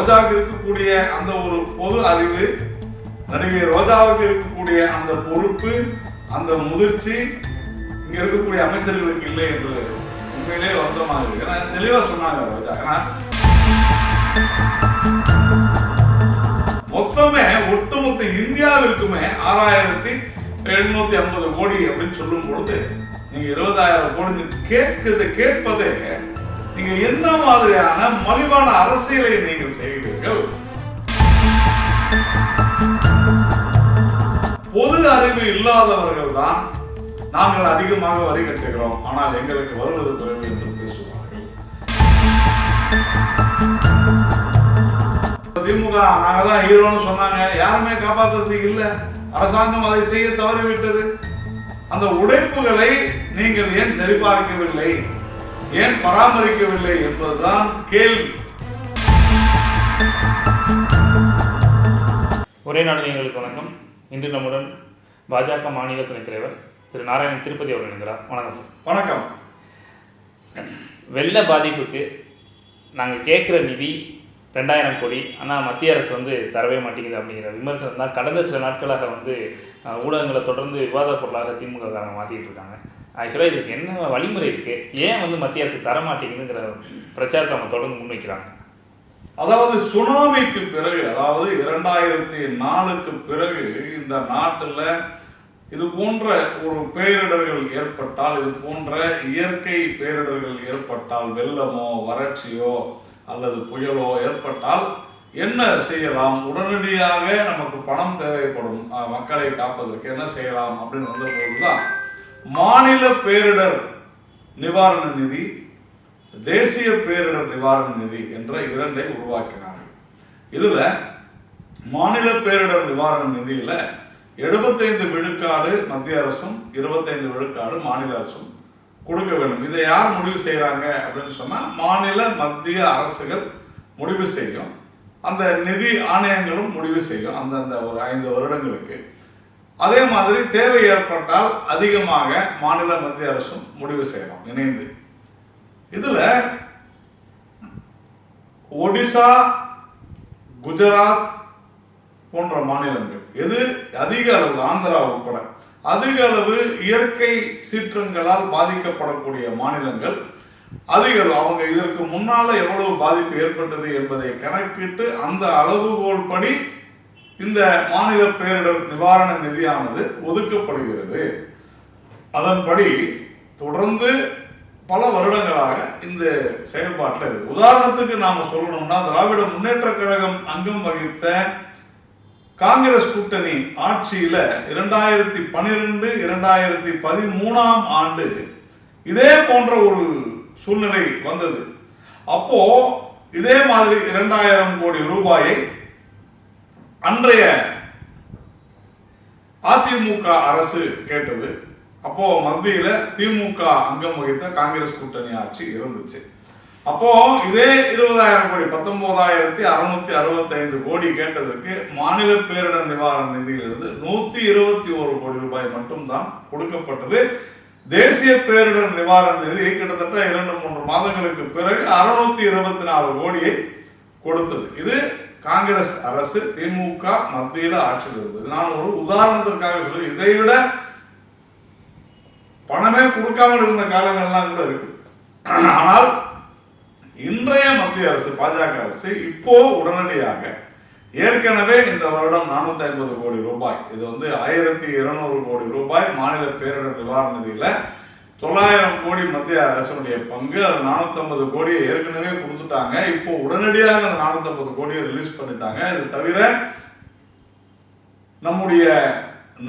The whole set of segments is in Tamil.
ரோஜாவுக்கு இருக்கக்கூடிய அந்த ஒரு பொது அறிவு, நடிகை ரோஜாவுக்கு இருக்கக்கூடிய அந்த பொறுப்பு, அந்த முதிர்ச்சி இங்க இருக்கக்கூடிய அமைச்சர்களுக்கு இல்லை என்று உண்மையிலேயே வருத்தமாக இருக்கு. ஏன்னா தெளிவா சொன்னாங்க ரோஜா. ஏன்னா மொத்தமே ஒட்டுமொத்த இந்தியாவிற்குமே 6750 கோடி அப்படின்னு சொல்லும் பொழுது நீங்க 20,000 கோடி கேட்பதே நீங்க என்ன மாதிரியான மலிவான அரசியலை நீங்கள் செய்கிறீர்கள்? பொது அறிவு இல்லாதவர்கள் தான் நாங்கள் அதிகமாக வரி கட்டுகிறோம், ஆனால் எங்களுக்கு வருவது குறைவு என்று பேசுவார்கள். திமுக நாங்க தான் ஹீரோன்னு சொன்னாங்க, யாருமே காப்பாற்றுறதுக்கு இல்லை. அரசாங்கம் அதை செய்ய தவறிவிட்டது. அந்த உடைப்புகளை நீங்கள் ஏன் சரிபார்க்கவில்லை, ஏன் பராமரிக்கவில்லை என்பதுதான் கேள்வி. ஒரே நாடு எங்களுக்கு வணக்கம். இன்று நம்முடன் பாஜக மாநில துணைத் தலைவர் திரு நாராயணன் திருப்பதி அவர்கள் இருக்கிறார். வணக்கம் சார். வணக்கம். வெள்ள பாதிப்புக்கு நாங்கள் கேட்குற நிதி 2000 கோடி, ஆனால் மத்திய அரசு தரவே மாட்டேங்குது அப்படிங்கிற விமர்சனம் தான் கடந்த சில நாட்களாக ஊடகங்களை தொடர்ந்து விவாத பொருளாக திமுக காரங்க மாற்றிட்டு இருக்காங்க. ஆக்சுவலாக இதுக்கு என்ன வழிமுறை இருக்குது, ஏன் மத்திய அரசு தர மாட்டேங்குதுங்கிற பிரச்சாரத்தை அவங்க தொடர்ந்து முன்வைக்கிறாங்க. அதாவது சுனாமிக்கு பிறகு, அதாவது 2004க்கு பிறகு இந்த நாட்டில் இது போன்ற ஒரு பேரிடர்கள் ஏற்பட்டால், இது போன்ற இயற்கை பேரிடர்கள் ஏற்பட்டால், வெள்ளமோ வறட்சியோ அல்லது புயலோ ஏற்பட்டால் என்ன செய்யலாம், உடனடியாக நமக்கு பணம் தேவைப்படும், மக்களை காப்பதற்கு என்ன செய்யலாம் அப்படின்னு வந்தபோதுதான் மாநில பேரிடர் நிவாரண நிதி, தேசிய பேரிடர் நிவாரண நிதி என்ற இரண்டை உருவாக்கினார்கள். இதுல மாநில பேரிடர் நிவாரண நிதியில 75 விழுக்காடு மத்திய அரசும் 25 விழுக்காடு மாநில அரசும் கொடுக்க வேண்டும். இதை யார் முடிவு செய்யறாங்க அப்படின்னு சொன்னா மாநில மத்திய அரசுகள் முடிவு செய்யும். அந்த நிதி ஆணையங்களும் முடிவு செய்யும் அந்தந்த ஒரு 5 வருடங்களுக்கு. அதே மாதிரி தேவை ஏற்பட்டால் அதிகமாக மாநில மத்திய அரசும் முடிவு செய்யலாம் இணைந்து. இதுல ஒடிசா, குஜராத் போன்ற மாநிலங்கள் எது அதிக அளவு, ஆந்திரா உட்பட அதிக அளவு இயற்கை சீற்றங்களால் பாதிக்கப்படக்கூடிய மாநிலங்கள் அதிக அளவு. அவங்க இதற்கு முன்னால எவ்வளவு பாதிப்பு ஏற்பட்டது என்பதை கணக்கிட்டு அந்த அளவுகோல் படி இந்த மாநில பேரிடர் நிவாரண நிதியானது ஒதுக்கப்படுகிறது. அதன்படி தொடர்ந்து பல வருடங்களாக இந்த செயல்பாட்டில் இருக்கு. உதாரணத்துக்கு நாம சொல்லணும்னா, திராவிட முன்னேற்ற கழகம் அங்கம் வகித்த காங்கிரஸ் கூட்டணி ஆட்சியில 2012, 2013 ஆண்டு இதே போன்ற ஒரு சூழ்நிலை வந்தது. அப்போ இதே மாதிரி 2000 கோடி ரூபாயை அன்றைய அதிமுக அரசு கேட்டது. அப்போ மத்தியில திமுக அங்கம் வகித்த காங்கிரஸ் கூட்டணி ஆட்சி இருந்துச்சு. அப்போ இதே 20,000 கோடி 19,665 கோடி கேட்டதற்கு மாநில பேரிடர் நிவாரண நிதியிலிருந்து 121 கோடி ரூபாய் மட்டும்தான் கொடுக்கப்பட்டது. தேசிய பேரிடர் நிவாரண நிதி கிட்டத்தட்ட 2-3 மாதங்களுக்கு பிறகு 624 கோடியை கொடுத்தது. இது காங்கிரஸ் அரசு, திமுக மத்தியில ஆட்சியில் இருந்தது. நான் ஒரு உதாரணத்திற்காக சொல்லி, இதை விட பணமே கொடுக்காமல் இருந்த காலங்கள்லாம் கூட இருக்கு. ஆனால் இன்றைய மத்திய அரசு, பாஜக அரசு இப்போ உடனடியாக ஏற்கனவே இந்த வருடம் 450 கோடி ரூபாய், இது 1200 கோடி ரூபாய் மாநில பேரிடர் நிவாரண நிதியில 900 கோடி மத்திய அரசுடைய பங்கு, அது 450 கோடியை ஏற்கனவே கொடுத்துட்டாங்க. இப்போ உடனடியாக அந்த 450 கோடியை ரிலீஸ் பண்ணிட்டாங்க. இது தவிர நம்முடைய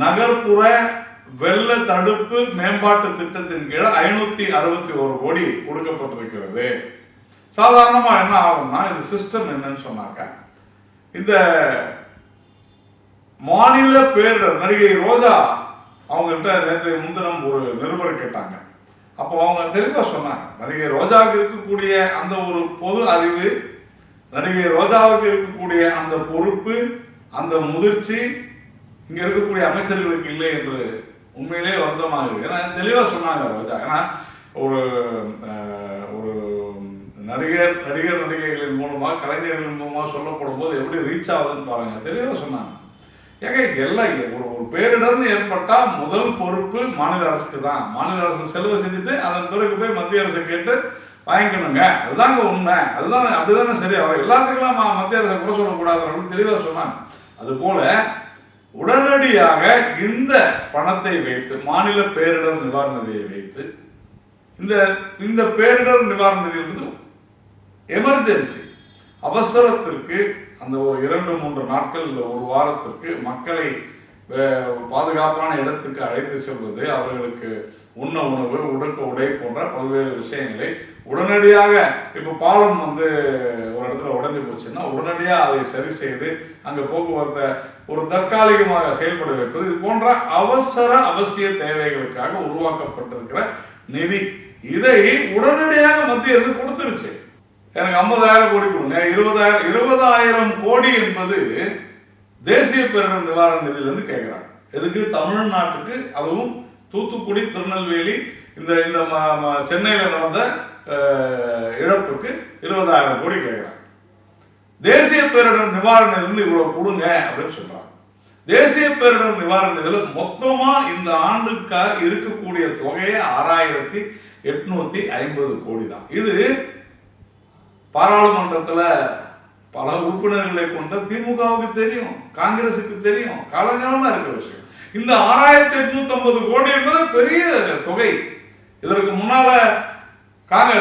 நகர்ப்புற வெள்ள தடுப்பு மேம்பாட்டு திட்டத்தின் கீழ் 561 கோடி கொடுக்கப்பட்டிருக்கிறது. சாதாரணமா என்ன ஆகும்னா, இது சிஸ்டம் என்னன்னு சொன்னாக்க, இந்த மாநில பேரிடர் நடிகை ரோஜா அவங்கள்ட்ட நேற்றைய முன்தினம் ஒரு நிருபர் கேட்டாங்க. அப்போ அவங்க தெளிவா சொன்னாங்க, நடிகை ரோஜாவுக்கு இருக்கக்கூடிய அந்த ஒரு பொது அறிவு, நடிகை ரோஜாவுக்கு இருக்கக்கூடிய அந்த பொறுப்பு, அந்த முதிர்ச்சி இங்க இருக்கக்கூடிய அமைச்சர்களுக்கு இல்லை என்று உண்மையிலேயே வருத்தமாக இருக்கு. ஏன்னா தெளிவா சொன்னாங்க ரோஜா. ஏன்னா ஒரு நடிகைகளின் மூலமா கலைஞர்களின் மூலமா சொல்லப்படும் போது எப்படி ரீச் ஆகுதுன்னு பாருங்க. தெளிவாக சொன்னாங்க. ஏங்க எல்லாம் ஒரு பேரிடர்னு ஏற்பட்டா முதல் பொறுப்பு மாநில அரசுக்கு தான். மாநில அரசு செலவு செஞ்சுட்டு அதன் பிறகு போய் மத்திய அரசை கேட்டு வாங்கிக்கணுங்க. அதுதாங்க உண்மை. அதுதான் அப்படிதானே சரி. அவர் எல்லாத்துக்கெல்லாம் மத்திய அரசை குறை சொல்லக்கூடாது அப்படின்னு தெளிவாக சொன்னாங்க. அதுபோல உடனடியாக இந்த பணத்தை வைத்து மாநில பேரிடர் நிவாரண நிதியை வைத்து இந்த பேரிடர் நிவாரண நிதி என்பது எமர்ஜென்சி அவசரத்திற்கு அந்த ஒரு 2-3 நாட்கள் இல்லை ஒரு வாரத்திற்கு மக்களை பாதுகாப்பான இடத்துக்கு அழைத்து செல்வது, அவர்களுக்கு உண்ண உணவு, உடுக்க உடை போன்ற பல்வேறு விஷயங்களை உடனடியாக இப்போ பாலம் ஒரு இடத்துல உடஞ்சி போச்சுன்னா உடனடியாக அதை சரி செய்து அங்கே போக்குவரத்தை ஒரு தற்காலிகமாக செயல்பட வைப்பது, இது போன்ற அவசிய தேவைகளுக்காக உருவாக்கப்பட்டிருக்கிற நிதி. இதை உடனடியாக மத்திய அரசு கொடுத்துருச்சு. எனக்கு 50,000 கோடி கொடுங்க. 20,000 கோடி என்பது தேசிய பேரிடர் நிவாரண நிதியிலிருந்து கேட்கிறாங்க. எதுக்கு? தமிழ்நாட்டுக்கு, அதுவும் தூத்துக்குடி, திருநெல்வேலி, இந்த சென்னையில் நடந்த இழப்புக்கு 20,000 கோடி கேட்கிறாங்க. தேசிய பேரிடர் நிவாரண நிதியிலிருந்து இவ்வளவு கொடுங்க அப்படின்னு சொல்றாங்க. தேசிய பேரிடர் நிவாரண நிதியில் மொத்தமா இந்த ஆண்டுக்காக இருக்கக்கூடிய தொகையை 6,850 கோடி தான். இது பாராளுமன்றத்தில் பல உறுப்பினர்களை கொண்ட திமுகவுக்கு தெரியும், காங்கிரசுக்கு தெரியும், காலங்காலமா இருக்கிற விஷயம். இந்த 6,850 கோடி என்பது பெரிய தொகை. இதற்கு முன்னால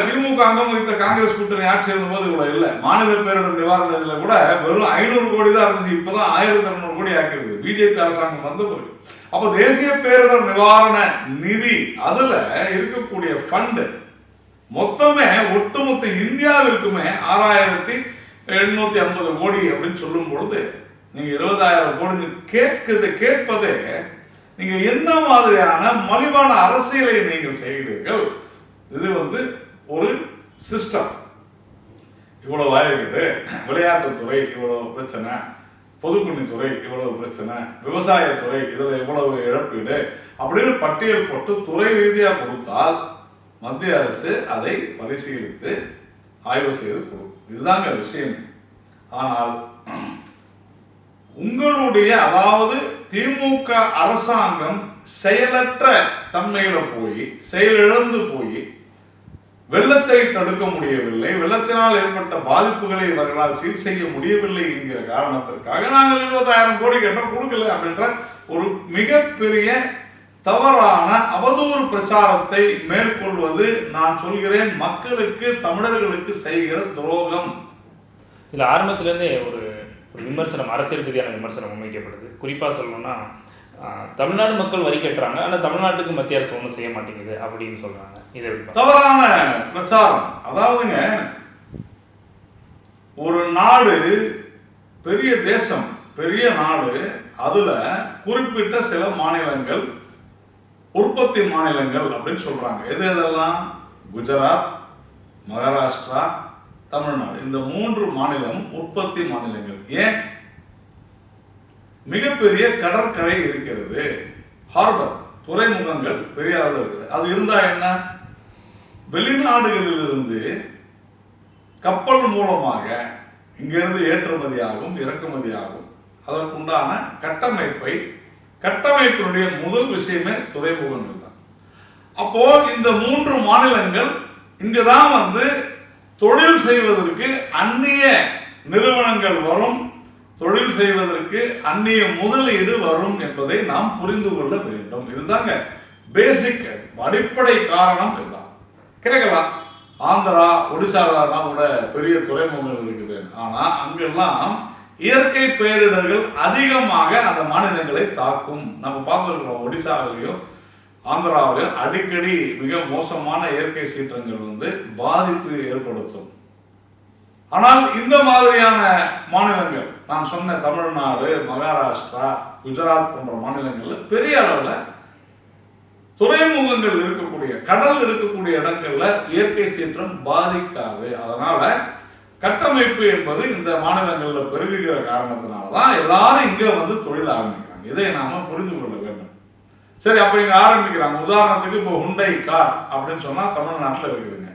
திமுக அங்கம் வைத்த காங்கிரஸ் கூட்டணி ஆட்சி இருந்தபோது கூட இல்லை. மாநில பேரிடர் நிவாரண நிதியில கூட வெறும் 500 கோடி தான் இருந்துச்சு. இப்பதான் 1,200 கோடி ஆக்கிருக்கு பிஜேபி அரசாங்கம் வந்த பிறகு. அப்போ தேசிய பேரிடர் நிவாரண நிதி அதுல இருக்கக்கூடிய ஃபண்டு மொத்தமே ஒட்டுமொத்த இந்தியாவிற்குமே 6,850 கோடி அப்படின்னு சொல்லும் பொழுது நீங்க 20,000 கோடி கேட்பதே நீங்க என்ன மாதிரியான மலிவான அரசியலை நீங்கள் செய்கிறீர்கள்? இது ஒரு சிஸ்டம். இவ்வளவு ஆயிருக்குது, விளையாட்டுத்துறை இவ்வளவு பிரச்சனை, பொதுப்பணித்துறை இவ்வளவு பிரச்சனை, விவசாயத்துறை இதுல இவ்வளவு இழப்பீடு அப்படின்னு பட்டியல் போட்டு துறை ரீதியாக கொடுத்தால் மத்திய அரசு அதை பரிசீலித்து ஆய்வு செய்து கொடுக்கும். இதுதாங்க விஷயம். ஆனால் உங்களுடைய அதாவது திமுக அரசாங்கம் செயலற்ற தன்மையில போய் செயலிழந்து போய் வெள்ளத்தை தடுக்க முடியவில்லை, வெள்ளத்தினால் ஏற்பட்ட பாதிப்புகளை இவர்களால் சீர் செய்ய முடியவில்லை என்கிற காரணத்திற்காக நாங்கள் 20,000 கோடி கேட்டோம் கொடுக்கல அப்படின்ற ஒரு மிகப்பெரிய தவறான அவதூறு பிரச்சாரத்தை மேற்கொள்வது நான் சொல்கிறேன் மக்களுக்கு, தமிழர்களுக்கு செய்கிற துரோகம். இதில் ஆரம்பத்திலேருந்தே ஒரு விமர்சனம், அரசியல் ரீதியான விமர்சனம் முன்வைக்கப்படுது. குறிப்பாக சொல்லணும்னா தமிழ்நாடு மக்கள் வரி கட்டுறாங்க, ஆனால் தமிழ்நாட்டுக்கு மத்திய அரசு ஒன்றும் செய்ய மாட்டேங்குது அப்படின்னு சொல்றாங்க. இது தவறான பிரச்சாரம். அதாவதுங்க ஒரு நாடு பெரிய தேசம், பெரிய நாடு, அதுல குறிப்பிட்ட சில மாநிலங்கள் உற்பத்தி மாநிலங்கள் அப்படின்னு சொல்றாங்க. எதெல்லாம்? குஜராத், மகாராஷ்டிரா, தமிழ்நாடு. இந்த 3 மாநிலம் உற்பத்தி மாநிலங்கள். ஏன்? மிகப்பெரிய கடற்கரை இருக்கிறது, ஹார்பர், துறைமுகங்கள் பெரிய அளவில் இருக்குது. அது இருந்தா என்ன? வெளிநாடுகளிலிருந்து கப்பல் மூலமாக இங்கிருந்து ஏற்றுமதியாகும், இறக்குமதியாகும். அதற்குண்டான கட்டமைப்பினுடைய முதல் விஷயமே துறைமுகங்கள் தான். அப்போ இந்த 3 மாநிலங்கள் இங்குதான் தொழில் செய்வதற்கு அந்நிய நிறுவனங்கள் வரும், தொழில் செய்வதற்கு அந்நிய முதலீடு வரும் என்பதை நாம் புரிந்து கொள்ள வேண்டும். இதுதாங்க பேசிக், அடிப்படை காரணம். இதுதான். கேட்கலாம், ஆந்திரா, ஒடிசாலாம் கூட பெரிய துறைமுகங்கள் இருக்குது, ஆனா அங்கெல்லாம் இயற்கை பேரிடர்கள் அதிகமாக அந்த மாநிலங்களை தாக்கும். நம்ம பார்த்துருக்கிறோம், ஒடிசாவிலையும் ஆந்திராவிலையும் அடிக்கடி மிக மோசமான இயற்கை சீற்றங்கள் பாதிப்பு ஏற்படுத்தும். ஆனால் இந்த மாதிரியான மாநிலங்கள் நான் சொன்ன தமிழ்நாடு, மகாராஷ்டிரா, குஜராத் போன்ற மாநிலங்களில் பெரிய அளவில் துறைமுகங்கள் இருக்கக்கூடிய, கடல் இருக்கக்கூடிய இடங்கள்ல இயற்கை சீற்றம் பாதிக்காது. அதனால கட்டமைப்பு என்பது இந்த மாநிலங்களில் பெருகுகிற காரணத்தினாலதான் எல்லாரும் இங்க தொழில் ஆரம்பிக்கிறாங்க. இதை நாம புரிந்து கொள்ள வேண்டும். சரி, அப்ப இங்க ஆரம்பிக்கிறாங்க. உதாரணத்துக்கு இப்போ ஹுண்டை கார் அப்படின்னு சொன்னா தமிழ்நாட்டில் இருக்குதுங்க.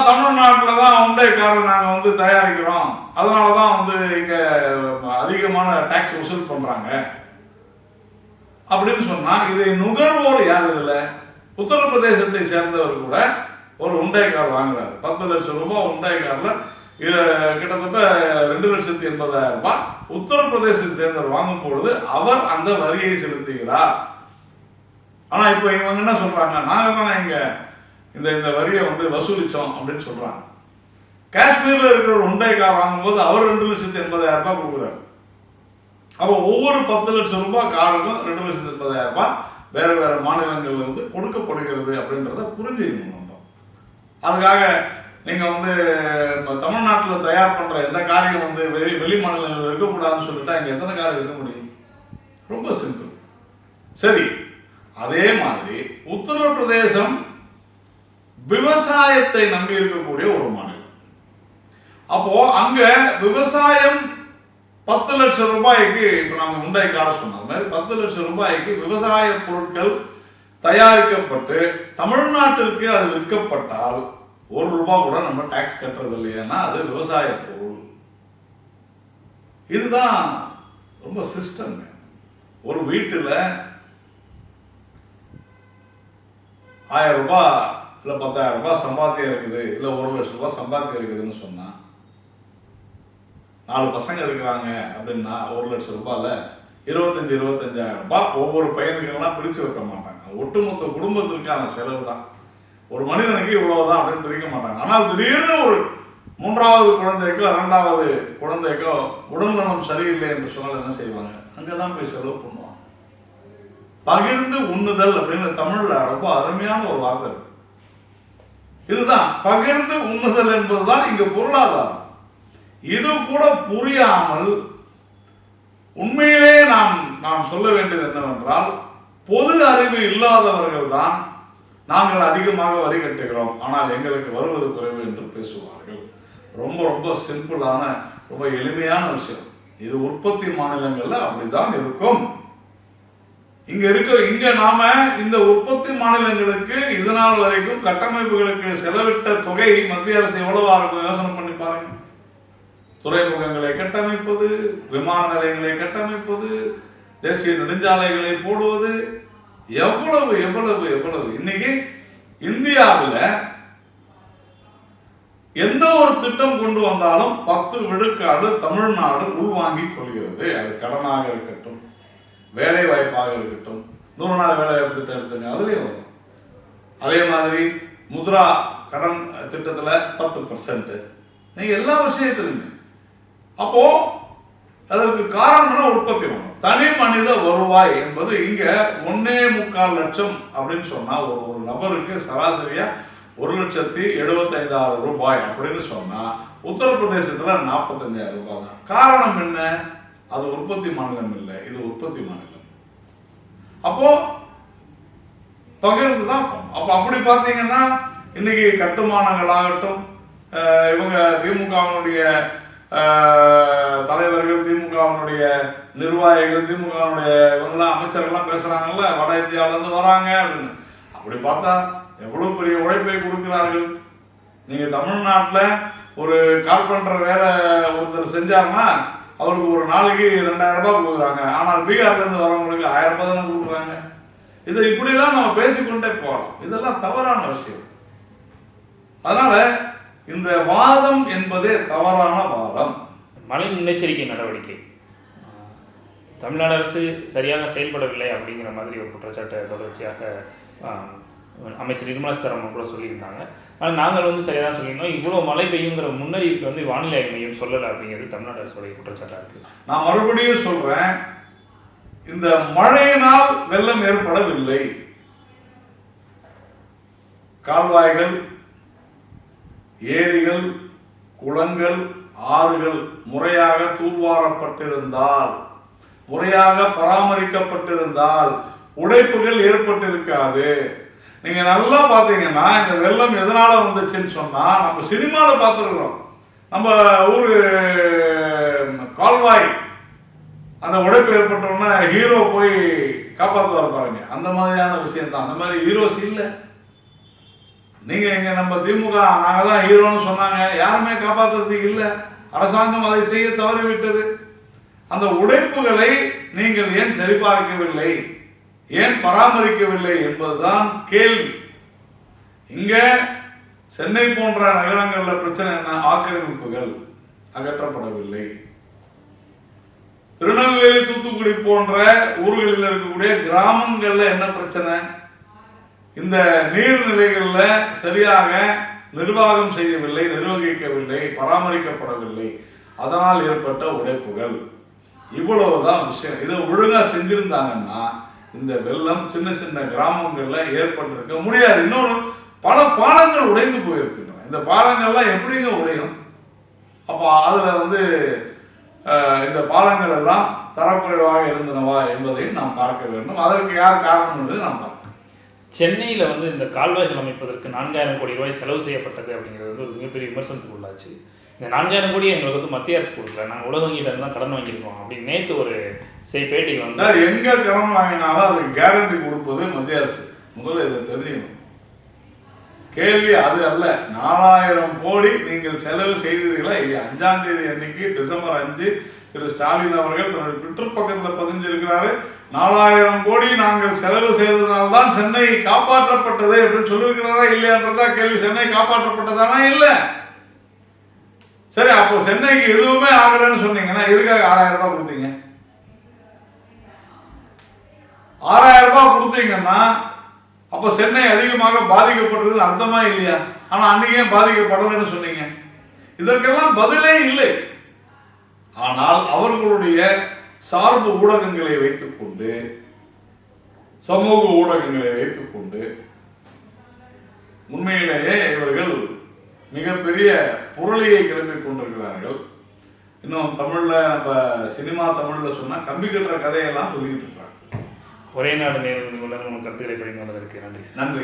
தமிழ்நாட்டில் தான் உண்டை காரை நாங்கள் வந்து தயாரிக்கிறோம், அதனால தான் வந்து இங்கே அதிகமான டாக்ஸ் வசூல் பண்ணுறாங்க அப்படின்னு சொன்னால், இதை நுகர்வோர் யார்? இதில் உத்தரப்பிரதேசத்தை சேர்ந்தவர் கூட ஒரு உண்டை கார் வாங்குறாரு. 10 லட்சம் ரூபாய் உண்டை காரில் கிட்டத்தட்ட 2,80,000 ரூபாய் உத்தரப்பிரதேசத்தை சேர்ந்தவர் வாங்கும் பொழுது அவர் அந்த வரியை செலுத்துகிறார். ஆனால் இப்போ இவங்க என்ன சொல்றாங்க, நாங்கள் தானே இங்கே இந்த வரியை வந்து வசூலிச்சோம் அப்படின்னு சொல்றாங்க. காஷ்மீரில் இருக்கிற ஒரு உண்டை கார் வாங்கும்போது அவர் 2,80,000 ரூபாய் கொடுக்குறாரு. அப்போ ஒவ்வொரு 10 லட்சம் ரூபாய் காருக்கும் 2,80,000 ரூபாய் வேறு வேறு மாநிலங்கள்ல இருந்து கொடுக்கப்படுகிறது அப்படின்றத புரிஞ்சுக்கணும் நம்ம. அதுக்காக நீங்கள் வந்து தமிழ்நாட்டில் தயார் பண்ணுற எந்த காரியம் வந்து வெளி மாநிலங்கள் இருக்கக்கூடாதுன்னு சொல்லிட்டா இங்கே எத்தனை காரை விற்க முடியும்? ரொம்ப சிம்பிள். சரி, அதே மாதிரி உத்தரப்பிரதேசம் விவசாயத்தை நம்பி இருக்கக்கூடிய ஒரு மாநிலம். அப்போ அங்க விவசாயம் 10 லட்சம் ரூபாய்க்கு, இப்போ நாங்கள் உண்டை கார சொன்ன மாதிரி 10 லட்சம் ரூபாய்க்கு விவசாய பொருட்கள் தயாரிக்கப்பட்டு தமிழ்நாட்டிற்கு அது விற்கப்பட்டால் 1 ரூபாய் கூட நம்ம டாக்ஸ் கட்டுறது இல்லைன்னா அது விவசாய பொருள். இதுதான் ரொம்ப சிஸ்டம். ஒரு வீட்டில் 1000 ரூபாய் இல்லை 10,000 ரூபாய் சம்பாத்தியம் இருக்குது, இல்லை 1 லட்சம் ரூபாய் சம்பாத்தியம் இருக்குதுன்னு சொன்னால், 4 பசங்க இருக்கிறாங்க அப்படின்னா 1 லட்சம் ரூபாயில் 25,000 ரூபாய் ஒவ்வொரு பையனுக்கெல்லாம் பிரித்து வைக்க மாட்டாங்க. ஒட்டுமொத்த குடும்பத்திற்கான செலவு தான். ஒரு மனிதனுக்கு இவ்வளவுதான் அப்படின்னு பிரிக்க மாட்டாங்க. ஆனால் திடீர்னு ஒரு 3வது குழந்தைக்கோ 2வது குழந்தைக்கோ உடல்நலம் சரியில்லை என்று சொன்னால் என்ன செய்வாங்க? அங்கதான் போய் செலவு பண்ணுவாங்க. பகிர்ந்து உண்ணுதல் அப்படின்னு தமிழ்ல ரொம்ப அருமையான ஒரு வார்த்தை. இதுதான் பகிர்ந்து உண்ணுதல் என்பதுதான் இங்க பொருளாதாரம். இது கூட புரியாமல் உண்மையிலே நாம் சொல்ல வேண்டியது என்னவென்றால், பொது அறிவு இல்லாதவர்கள் தான் நாங்கள் அதிகமாக வரி கட்டுகிறோம் ஆனால் எங்களுக்கு வருவது குறைவு என்று பேசுவார்கள். ரொம்ப ரொம்ப சிம்பிளான ரொம்ப எளிமையான விஷயம். இது உற்பத்தி மாநிலங்கள்ல அப்படிதான் இருக்கும். இங்க நாம இந்த உற்பத்தி மாநிலங்களுக்கு இதனால் வரைக்கும் கட்டமைப்புகளுக்கு செலவிட்ட தொகை மத்திய அரசு எவ்வளவா இருக்கும் யோசனை பண்ணி பாருங்க. துறைமுகங்களை கட்டமைப்பது, விமான நிலையங்களை கட்டமைப்பது, தேசிய நெடுஞ்சாலைகளை போடுவது, எவ்வளவு எவ்வளவு எவ்வளவு. இன்னைக்கு இந்தியாவில் எந்த ஒரு திட்டம் கொண்டு வந்தாலும் 10 விழுக்காடு தமிழ்நாடு உள்வாங்கிக் கொள்கிறது. அது கடனாக இருக்கட்டும், வேலை வாய்ப்பாக இருக்கட்டும். 100 நாள் வேலை வாய்ப்பு திட்டம் எடுத்துங்க, அதுலேயும் வரும். அதே மாதிரி முத்ரா கடன் திட்டத்தில் 10%. நீங்க எல்லா விஷயத்திலுமே. அப்போ அதற்கு காரணம் உற்பத்தி வேணும். தனி மனித வருவாய் என்பது இங்க 1.25 லட்சம் அப்படின்னு சொன்னா ஒரு நபருக்கு சராசரியா 1,75,000 ரூபாய் அப்படின்னு சொன்னா உத்தரப்பிரதேசத்துல 45,000 ரூபாய் தான். காரணம் என்ன? அது உற்பத்தி மாநிலம் இல்லை, இது உற்பத்தி மாநிலம். அப்போ பகிர்ந்து தான். அப்போ அப்படி பார்த்தீங்கன்னா இன்னைக்கு கட்டுமானங்கள் ஆகட்டும், இவங்க திமுகவினுடைய தலைவர்கள், திமுகவினுடைய நிர்வாகிகள், திமுகவினுடைய இவங்கெல்லாம் அமைச்சர்கள்லாம் பேசுறாங்கல்ல, வட இந்தியாவிலேருந்து வராங்க அப்படின்னு. அப்படி பார்த்தா எவ்வளவு பெரிய உழைப்பை கொடுக்கிறார்கள். நீங்க தமிழ்நாட்டில் ஒரு கார்பெண்டர் வேலை ஒருத்தர் செஞ்சாருன்னா அவருக்கு ஒரு நாளைக்கு 2,000 ரூபாய் கொடுக்குறாங்க. ஆனால் பீகார்ல இருந்து வரவங்களுக்கு 1000 ரூபாய் தானே கொடுக்குறாங்க. இதை இப்படிலாம் நம்ம பேசிக்கொண்டே போகலாம். இதெல்லாம் தவறான விஷயம். அதனால இந்த வாதம் என்பதே தவறான வாதம். மழை முன்னெச்சரிக்கை நடவடிக்கை தமிழ்நாடு அரசு சரியாக செயல்படவில்லை அப்படிங்கிற மாதிரி ஒரு குற்றச்சாட்டை தொடர்ச்சியாக அமைச்சர் நிர்மலா சீதாராமன் கூட சொல்லியிருந்தாங்க. ஆனால் நாங்கள் வந்து சரியாக சொல்லியிருந்தோம். இவ்வளோ மழை பெய்யுங்கிற முன்னறிவிப்பு வந்து வானிலை ஆய்வு மையம் சொல்லலை அப்படிங்கிறது தமிழ்நாடு அரசுடைய குற்றச்சாட்டாக இருக்குது. நான் மறுபடியும் சொல்றேன், இந்த மழையினால் வெள்ளம் ஏற்படவில்லை. கால்வாய்கள், ஏரிகள், குளங்கள், ஆறுகள் முறையாக தூர்வாரப்பட்டிருந்தால், முறையாக பராமரிக்கப்பட்டிருந்தால் உடைப்புகள் ஏற்பட்டிருக்காது. நீங்க நல்லா பாத்தீங்கன்னா இந்த வெள்ளம் எதனால வந்துச்சுன்னு சொன்னா, நம்ம சினிமால பார்த்துருக்கிறோம். நம்ம ஊரு கால்வாய் அந்த உடைப்பு ஏற்பட்டோம்னா ஹீரோ போய் காப்பாற்றுவார் பாருங்க, அந்த மாதிரியான விஷயம் தான். அந்த மாதிரி ஹீரோஸ் இல்லை. நீங்க இங்க நம்ம திமுக நாங்க தான் ஹீரோன்னு சொன்னாங்க, யாருமே காப்பாற்றுறதுக்கு இல்லை. அரசாங்கம் அதை செய்ய தவறிவிட்டது. அந்த உடைப்புகளை நீங்கள் ஏன் சரிபார்க்கவில்லை, ஏன் பராமரிக்கவில்லை என்பதுதான் கேள்வி. இங்க சென்னை போன்ற நகரங்கள்ல பிரச்சனை என்ன? ஆக்கிரமிப்புகள் அகற்றப்படவில்லை. திருநெல்வேலி, தூத்துக்குடி போன்ற ஊர்களில் இருக்கக்கூடிய கிராமங்கள்ல என்ன பிரச்சனை? இந்த நீர்நிலைகள்ல சரியாக நிர்வாகம் செய்யவில்லை, நிர்வகிக்கவில்லை, பராமரிக்கப்படவில்லை. அதனால் ஏற்பட்ட உடைப்புகள். இவ்வளவுதான் விஷயம். இதை ஒழுங்கா செஞ்சிருந்தாங்கன்னா இந்த வெள்ளம் சின்ன சின்ன கிராமங்கள்ல ஏற்பட்டிருக்க முடியாது. இன்னொரு பல பாலங்கள் உடைந்து போயிருக்கின்றன. இந்த பாலங்கள்லாம் எப்படிங்க உடையும்? அப்போ அதுல இந்த பாலங்கள் எல்லாம் தரக்குறைவாக இருந்தனவா என்பதையும் நாம் பார்க்க வேண்டும். அதற்கு யார் காரணம் என்பதை நாம் பார்க்கணும். சென்னையில் இந்த கால்வாய்கள் அமைப்பதற்கு 4000 கோடி ரூபாய் செலவு செய்யப்பட்டது அப்படிங்கிறது ஒரு மிகப்பெரிய விமர்சனத்துக்கு உள்ளாச்சு. இந்த 4000 கோடி எங்களுக்கு மத்திய அரசு கொடுக்கல, நாங்கள் உலக வங்கிட்ட தான் கடன் வாங்கியிருக்கோம் அப்படின்னு நேற்று ஒரு பேட்டியில் சார், எங்க கடன் வாங்கினாலும் அதுக்கு கேரண்டி கொடுப்பது மத்திய அரசு. முதல்ல இதை தெரிஞ்சுக்கணும். கேள்வி அது அல்ல. 4000 கோடி நீங்கள் செலவு செய்தீர்களா இல்லையா? 5ஆம் தேதி அன்னைக்கு டிசம்பர் 5 திரு ஸ்டாலின் அவர்கள் தன்னுடைய ட்விட்டர் பக்கத்தில் பதிஞ்சிருக்கிறாரு. 4000 கோடி நாங்கள் செலவு செய்ததுனால்தான் சென்னை காப்பாற்றப்பட்டது அப்படின்னு சொல்லியிருக்கிறாரா இல்லையான்றதா கேள்வி. சென்னை காப்பாற்றப்பட்டதானா? இல்லை. சரி, அப்போ சென்னைக்கு எதுவுமே ஆகலன்னு சொன்னீங்கன்னா எதுக்காக 6000 ரூபாய் கொடுத்தீங்க? 6000 ரூபாய் கொடுத்தீங்கன்னா அப்போ சென்னை அதிகமாக பாதிக்கப்பட்டதுன்னு அர்த்தமா இல்லையா? ஆனா அன்னைக்கே பாதிக்கப்படலன்னு சொன்னீங்க. இதற்கெல்லாம் பதிலே இல்லை. ஆனால் அவர்களுடைய சார்பு ஊடகங்களை வைத்துக்கொண்டு, சமூக ஊடகங்களை வைத்துக்கொண்டு உண்மையிலேயே இவர்கள் மிகப்பெரிய புரளியை கிளப்பிக் கொண்டிருக்கிறார்கள். இன்னும் தமிழ்ல நம்ம சினிமா தமிழ்ல சொன்னா கம்பி கட்டுற கதையெல்லாம் சொல்லிக்கிட்டு இருக்கிறாங்க. ஒரே நாடு நேர்மையுள்ள கருத்துக்களை பகிர்ந்து கொண்டதற்கு நன்றி. நன்றி.